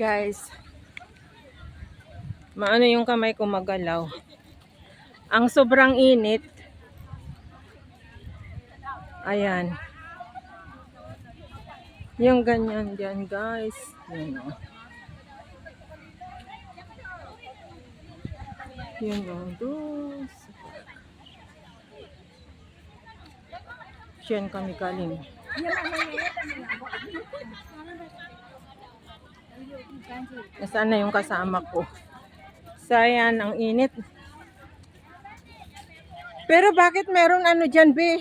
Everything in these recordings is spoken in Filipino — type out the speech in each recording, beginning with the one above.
Guys, maano yung kamay ko magalaw. Ang sobrang init. Ayan. Yung ganyan dyan, guys. Yun o. Yun o. Diyan kami galing. Nasaan na yung kasama ko? Sayan, ang init. Pero bakit meron ano dyan, be?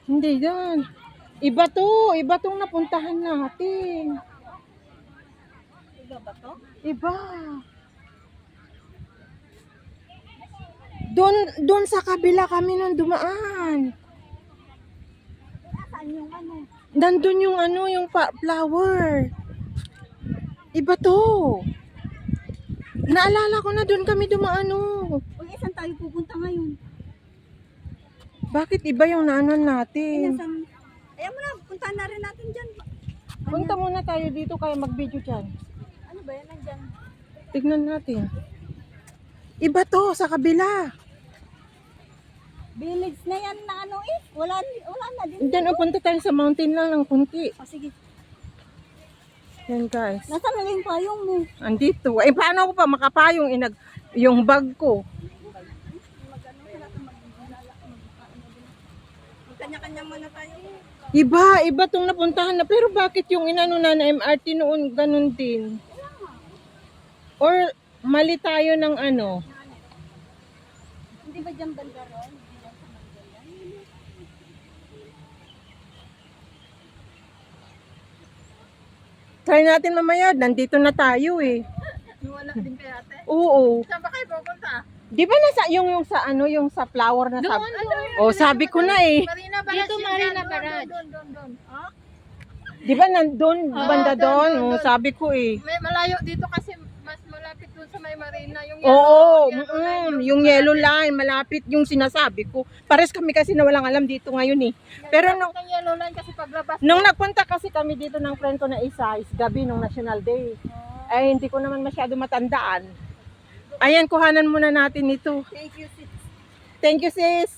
Hindi yan. Iba to. Iba tong napuntahan natin. Iba ba to? Iba. Doon sa kabila kami nung dumaan. Saan yung ano? Nandun yung ano, yung flower. Iba to. Naalala ko na doon kami dumaan. Uy, saan tayo pupunta ngayon? Bakit iba yung naanon natin? Ayan mo na, puntahan na rin natin dyan. Punta muna tayo dito kaya mag-video dyan. Ano ba yan nandyan? Tignan natin. Iba to sa kabila. Village na yan na ano eh. Wala na din. Diyan, punta tayo sa mountain lang ng kunti. O sige. Yan guys. Nasaan na yung payong mo? Andito. Eh paano ako pa makapayong yung bag ko? Magkanya-kanya muna tayo. Iba tong napuntahan na. Pero bakit yung inano na MRT noon ganun din? Or mali tayo ng ano? Hindi ba dyan banda ron? Hindi dyan sa banda yan? Try natin mamaya. Nandito na tayo eh. Wala din kaya ate? Oo. Saan ba kayo pupunta? Di ba nasa yung sa ano yung sa flower na sabi? Oh, sabi ko na eh. Marina Barrage. Dito Marina Barrage. Doon. Ha? Di ba nandun banda doon? Oh, sabi ko eh. May malayo dito kasi mas malapit doon sa may Marina. Yung Oo, yellow yung yellow line, malapit yung sinasabi ko. Pares kami kasi na walang alam dito ngayon eh. Pero nung yellow line kasi paglabas. nung nagpunta kasi kami dito ng friend ko na isa, is gabi nung National Day. Ay hindi ko naman masyado matandaan. Ayan, kuhanan muna natin ito. Thank you, sis. Thank you, sis.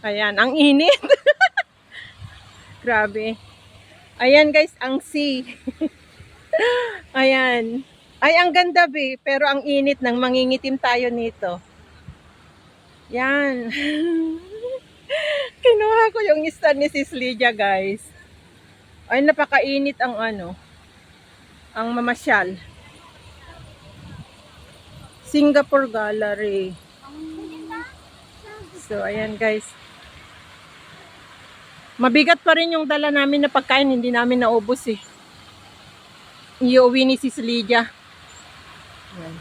Ayan, ang init. Grabe. Ayan guys, ang sea. Ayan. Ay, ang ganda be, pero ang init nang mangingitim tayo nito. Yan. Kinuha ko yung stand ni Sis Lydia, guys. Ay, napakainit ang ano, ang mamasyal. Singapore Gallery. So, ayan guys. Mabigat pa rin yung dala namin na pagkain, hindi namin naubos eh. Iuwi ni Sis Lydia. Ayan.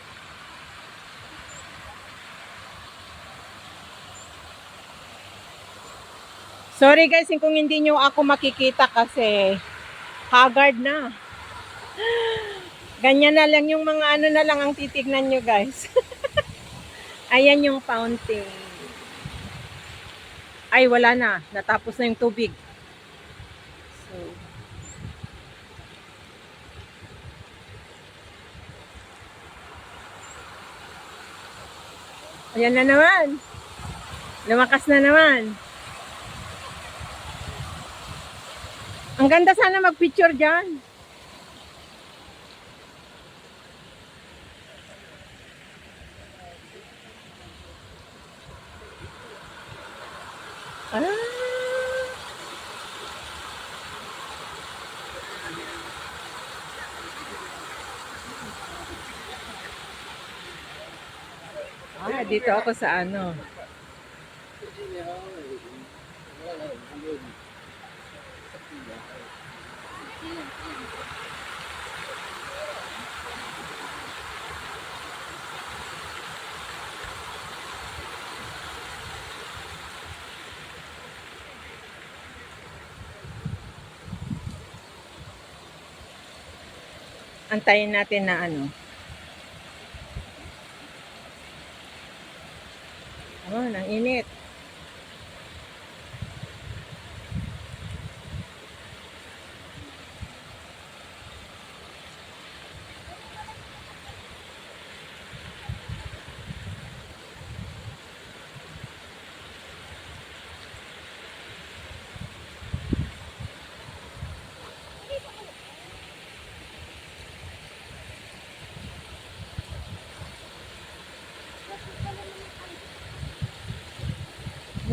Sorry guys, kung hindi nyo ako makikita kasi haggard na. Ganyan na lang yung mga ano na lang ang titignan nyo guys. Ayan yung fountain. Ay, wala na. Natapos na yung tubig. So, ayan na naman. Lumakas na naman. Ang ganda sana mag-picture dyan. Dito ako sa ano. Antayin natin na ano. Oh, ang init.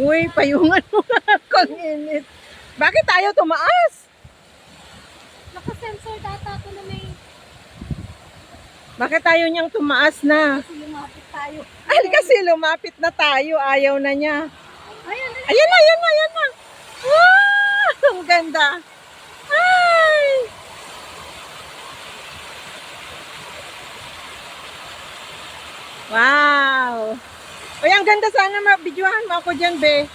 Uy, payungan mo nga. Kang init. Bakit tayo tumaas? Naka-sensor data ko na may Bakit tayo niyang tumaas na? kasi lumapit tayo. Ay, kasi lumapit na tayo. Ayaw na niya. Ayun, Ayan na, ayan na, ayan na. Wow! Ang ganda. Ay! Wow! Uy, ang ganda, sana mabidyohan mo ako dyan, be.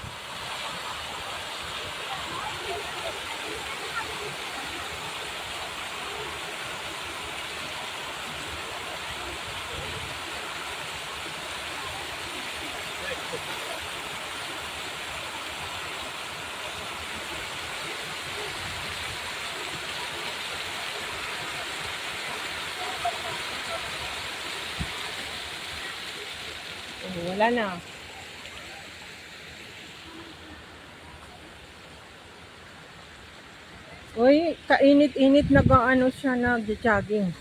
Oh, wala na. Uy, kainit-init nag-ano siya, nag-jogging.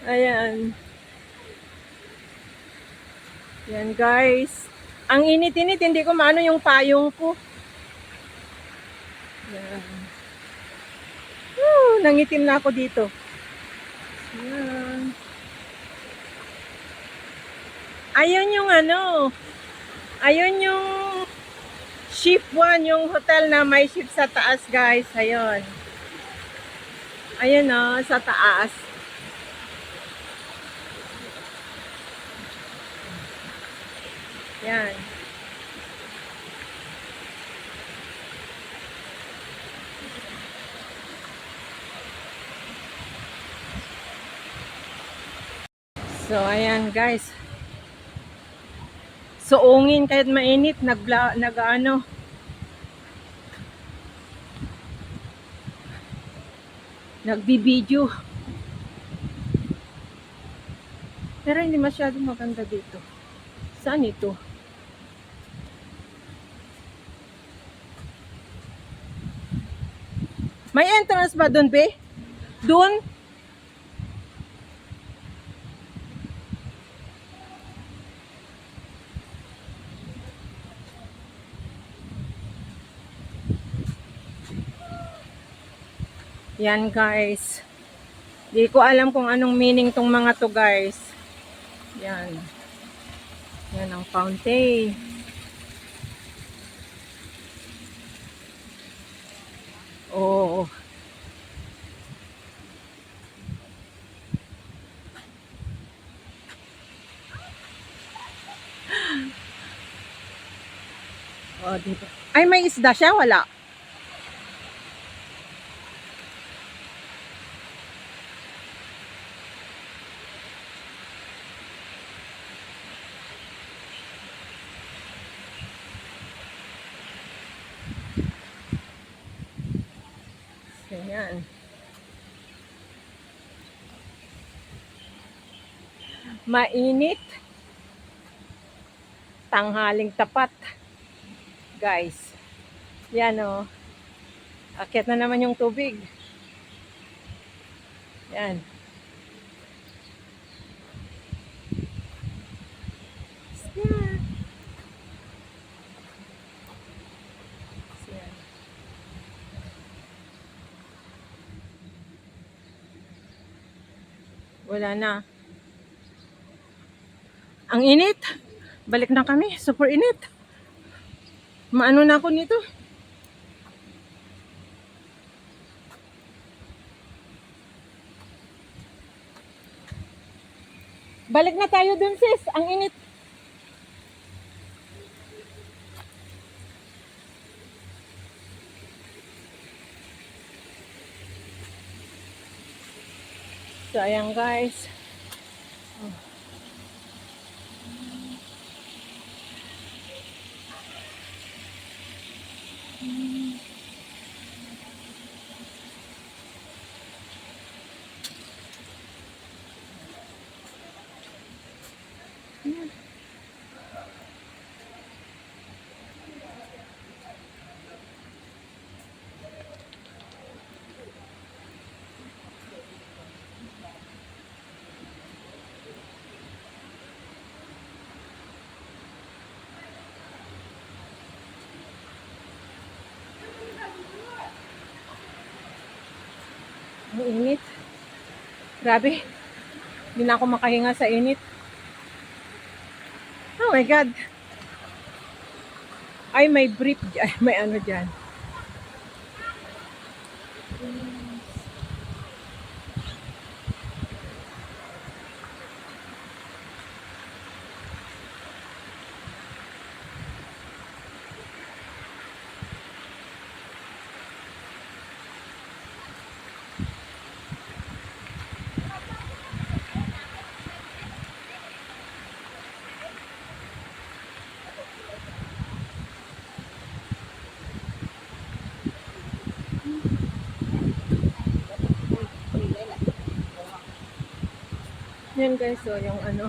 Ayan. Yan guys. Ang init-init, hindi ko maano yung payong ko. Yan. Nangitim na ako dito. Yan. Ayun yung ano. Ayun yung ship 1, yung hotel na may ship sa taas guys. Ayun. Ayun o, sa taas. Yan. So, ayan guys. Suungin kahit mainit, nag-ano. Nagbibideo. Pero hindi masyadong maganda dito. Saan ito? May entrance ba doon, be? Doon? Yan guys. Di ko alam kung anong meaning tong mga to guys. Yan. Yan ang fountain. Oh. Oh, dito. Ay, may isda siya? Wala. Ayan. Mainit. Tanghaling tapat. Guys. Yan o. Akyat na naman yung tubig. Yan. Yan. Yan. Wala na. Ang init. Balik na kami. Super init. Maano na ako nito. Balik na tayo dun sis. Ang init. So ayan guys. Ang init. Grabe. Hindi na ako makahinga sa init. Oh my God. Ay, may brief. Ay, may ano dyan. Yan guys, so yung ano.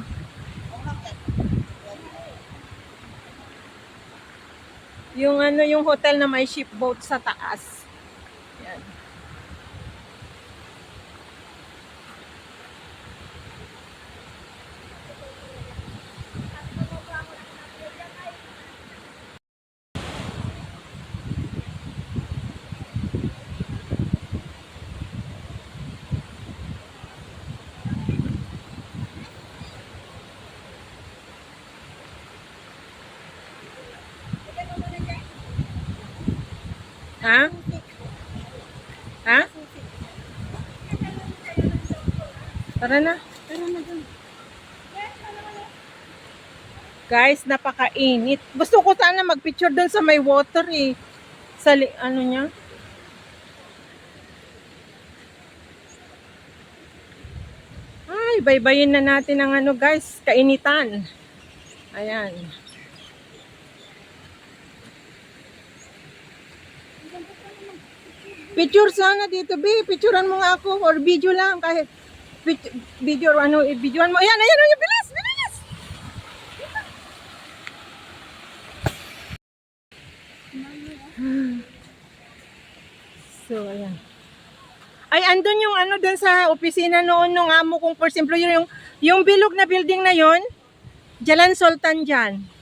Yung ano, yung hotel na may ship boat sa taas. Yan. Ha? Ha? Tara na. Pero na dun. Guys, napakainit. Gusto ko sana magpicture doon sa may water eh. Sa ano niya? Ay, baybayin na natin ang ano guys, kainitan. Ayan. Picture sana dito, B. Picturean mo nga ako or video lang kahit video ano, videoan mo. Ayan, ayan, ayan, bilis, bilis. So, ayan. Ay, andun yung ano dun sa opisina noon nung amo kong first employer, yung bilog na building na yon, Jalan Sultan dyan.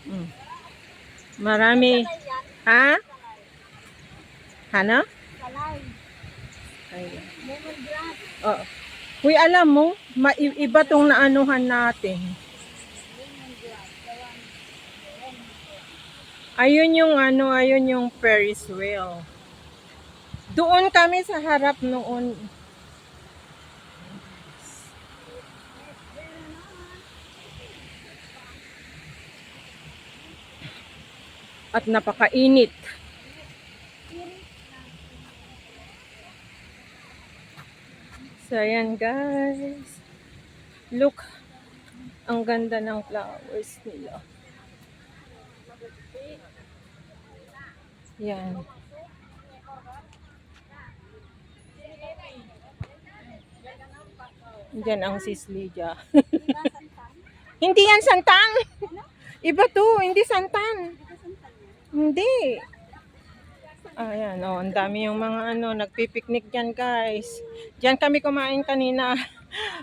Hmm. Marami. Ha? Ano? Salay. Ayan. Lemongrass. Oo. Uy, alam mo, iba tong naanuhan natin. Ayun yung ano, ayun yung Ferris wheel. Doon kami sa harap noon. At napakainit. So, ayan guys. Look. Ang ganda ng flowers nila. Yan. Diyan ang Sis Lydia. Hindi yan santang. Iba to, hindi santan. Hindi. Ayan, oh, ang dami yung mga ano, nagpipiknik dyan guys. Diyan kami kumain kanina.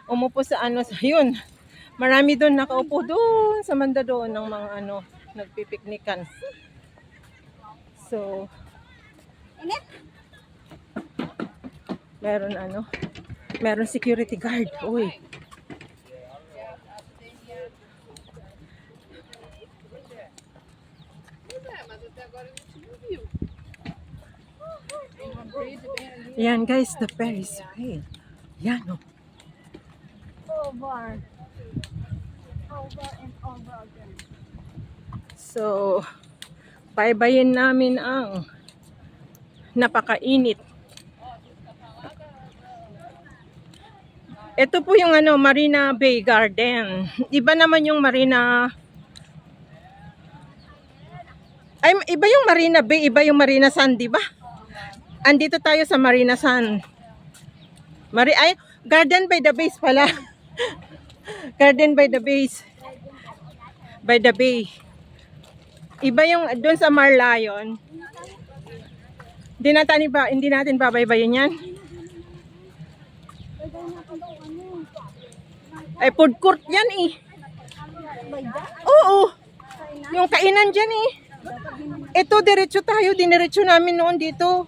Umupo sa ano, yun. Marami doon nakaupo doon sa manda doon ng mga ano, nagpipiknikan. So, meron ano, meron security guard. Uy. Yan guys, the Ferris wheel. Yan oh. Over. Over and over again. So, baybayin namin ang napakainit. Ito po yung ano, Marina Bay Garden. Iba naman yung Marina. Ay, iba yung Marina Bay, iba yung Marina Sand, di ba? Andito tayo sa Marina Sand. Ay, Garden by the Base pala. Garden by the Base. By the Bay. Iba yung doon sa Marlion. Hindi natin babaybayin yan. Ay, food court yan eh. Oo. Yung kainan dyan eh. Ito, diretso tayo. Diniretso namin noon dito.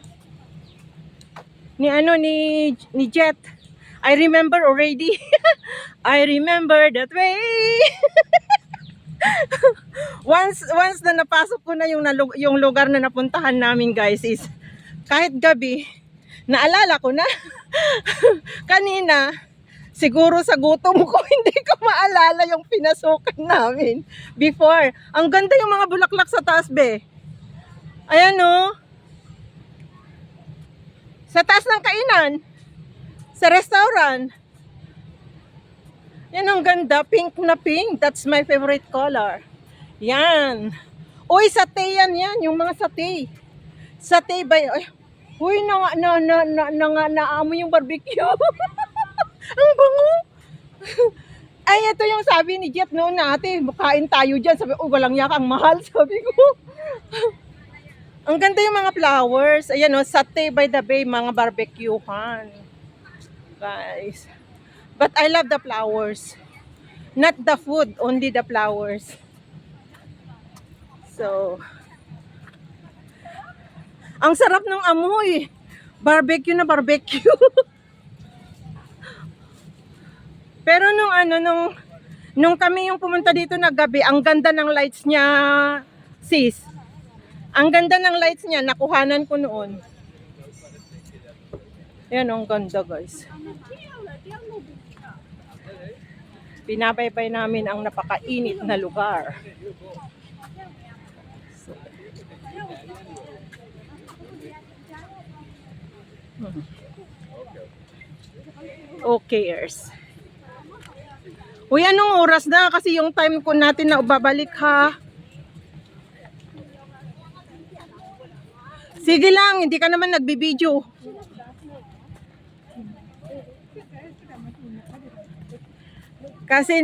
Ni Jet. I remember already. I remember that way. once na napasok ko na yung lugar na napuntahan namin guys is kahit gabi, naalala ko na. Kanina, siguro sa gutom ko, hindi ko maalala yung pinasukan namin before. Ang ganda yung mga bulaklak sa taas, be. Ayan, no? Sa taas ng kainan. Sa restaurant. Yan ang ganda. Pink na pink. That's my favorite color. Yan. Uy, satay yan. Yung mga satay. Satay ba? Ay, uy, naamoy yung barbecue. Ang bango. Ay, ito yung sabi ni Jet noon na ate, kain tayo dyan. Sabi, oh, walang yakang mahal. Sabi ko. Ang ganda yung mga flowers. Ayan o, Satay by the Bay, mga barbecuehan. Guys. But I love the flowers. Not the food, only the flowers. So, ang sarap ng amoy. Barbecue na barbecue. Pero nung kami yung pumunta dito na gabi, ang ganda ng lights niya, sis. Ang ganda ng lights niya, nakuhanan ko noon. Yan, ang ganda guys. Pinabaybay namin ang napakainit na lugar. Okayers. Uy, anong oras na? Kasi yung time ko natin na babalik ha. Sige lang, hindi ka naman nagbibideo. Kasi,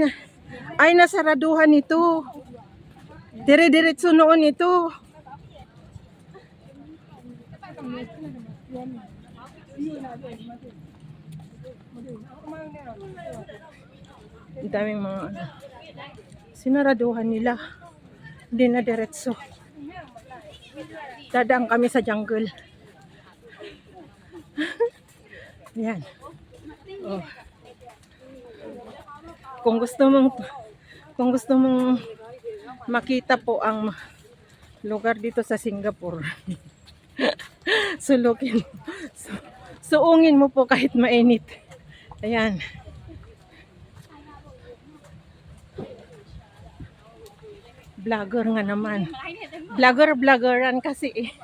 ay nasaraduhan ito. Dire-diretso noon ito. Ang daming mga sinaraduhan nila. Hindi na diretso. Dadaan kami sa jungle. Yan. Oh. Kung gusto mong makita po ang lugar dito sa Singapore. Sulukin. Suungin mo po kahit mainit. Ayan. Vlogger nga naman. Vloggeran kasi eh.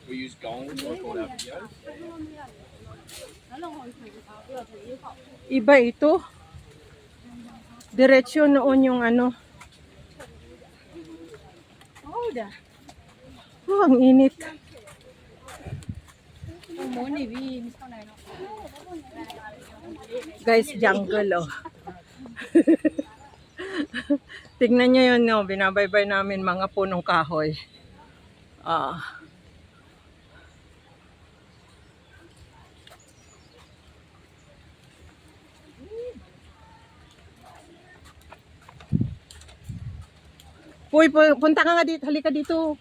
We use gong to record our videos. Iba ito. Diretsyo noon yung ano. Oh, ang init. Guys, jungle oh. Tignan nyo yun, no? Binabaybay namin mga punong kahoy. Uy, punta ka nga dito. Halika dito.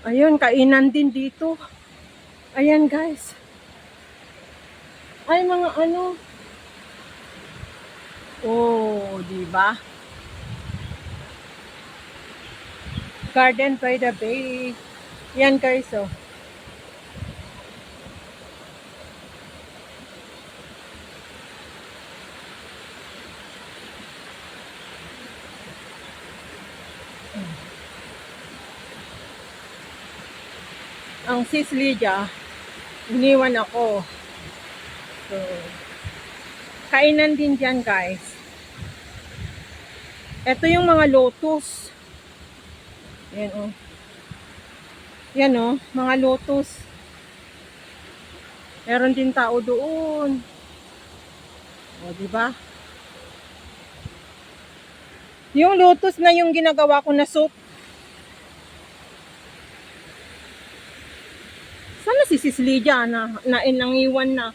Ayun, kainan din dito. Ayan, guys. Ay, mga ano. Oh, di ba? Garden by the Bay. Yan, guys, oh. Ang sis Lydia, iniwan ako. So, kainan din dyan, guys. Ito yung mga lotus. Ayan, oh. Yan oh, mga lotus. Meron din tao doon. O, di ba? Yung lotus na yung ginagawa ko na soup. Sana si Sis Lydia na nangiwan na.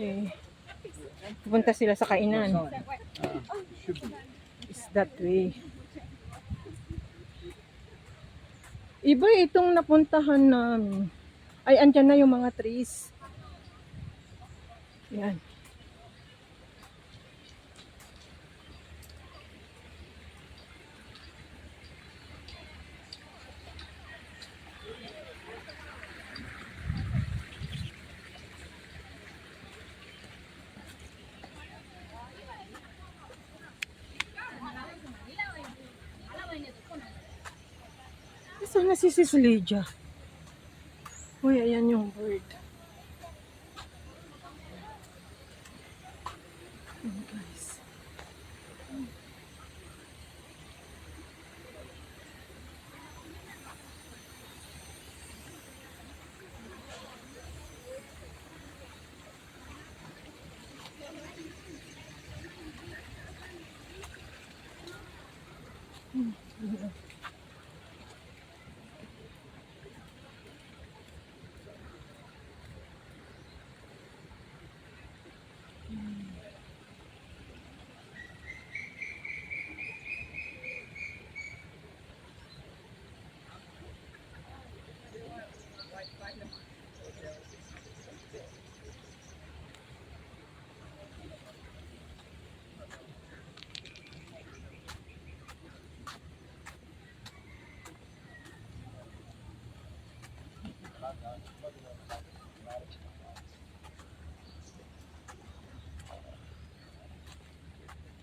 Eh, pupunta sila sa kainan. Is that way. Iba itong napuntahan namin. Ay, andyan na yung mga trees. Yan. Sana si Sis Lydia. Uy, ayan yung bird. Ayan, guys.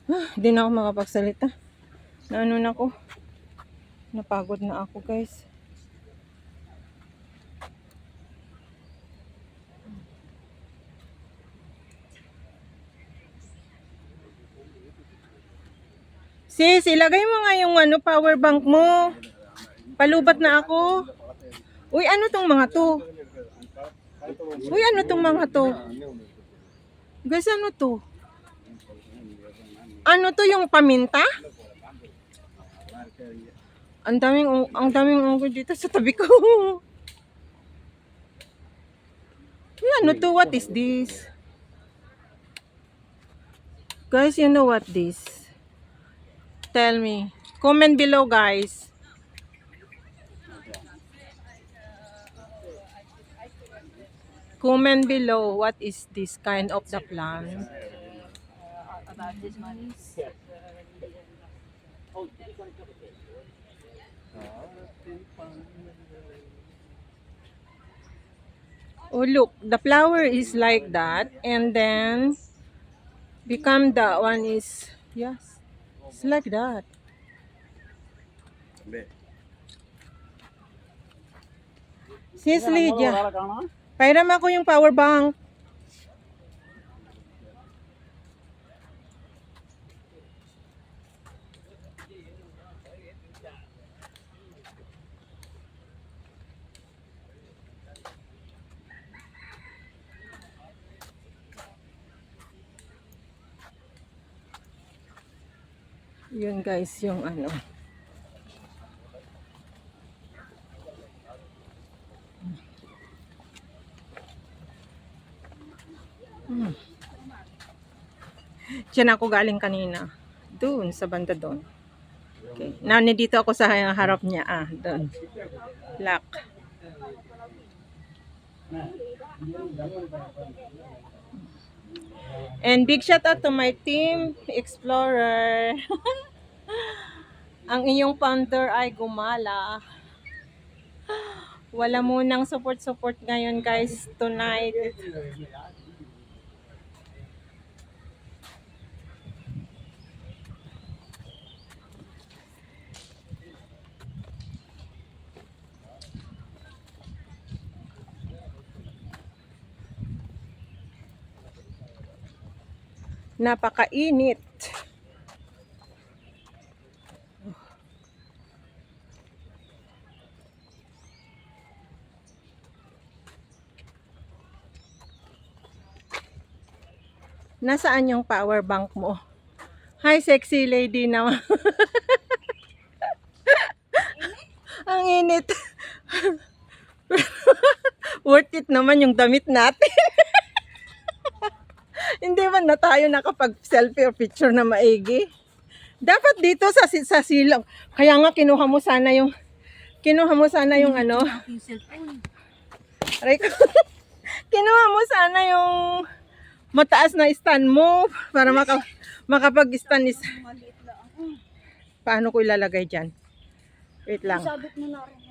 Hindi na ako makapagsalita. Naano na ako. Napagod na ako, guys. Sis, ilagay mo nga yung power bank mo. Palubat na ako. Uy, ano tong mga to? Uy, ano tong mga to? Guys, ano to? Ano to, yung paminta? Ang daming unggoy dito sa tabi ko. Uy, ano to? What is this? Guys, you know what this? Tell me. Comment below, guys. Comment below what is this kind of the plant. About this money. Oh, look, the flower is like that, and then become the one is, yes, it's like that. Sis Lydia, pairam ako yung power bank. Yun guys, yung ano. Diyan ako galing kanina. Doon, sa banda doon. Okay. Nandito ako sa harap niya. Doon. Black. And big shout out to my team Explorer. Ang inyong founder ay gumala. Wala munang support ngayon guys tonight. Napakainit. Nasaan yung power bank mo? Hi, sexy lady naman. Ang init. Worth it naman yung damit natin. Hindi man na tayo nakapag-selfie or picture na maigi. Dapat dito sa silong. Kaya nga kinuha mo sana yung ano. Yung cellphone. Aray ko. Kinuha mo sana yung mataas na stand mo para makapag-stand is. Maliit lang. Paano ko ilalagay dyan? Wait lang. Sabit mo na rin.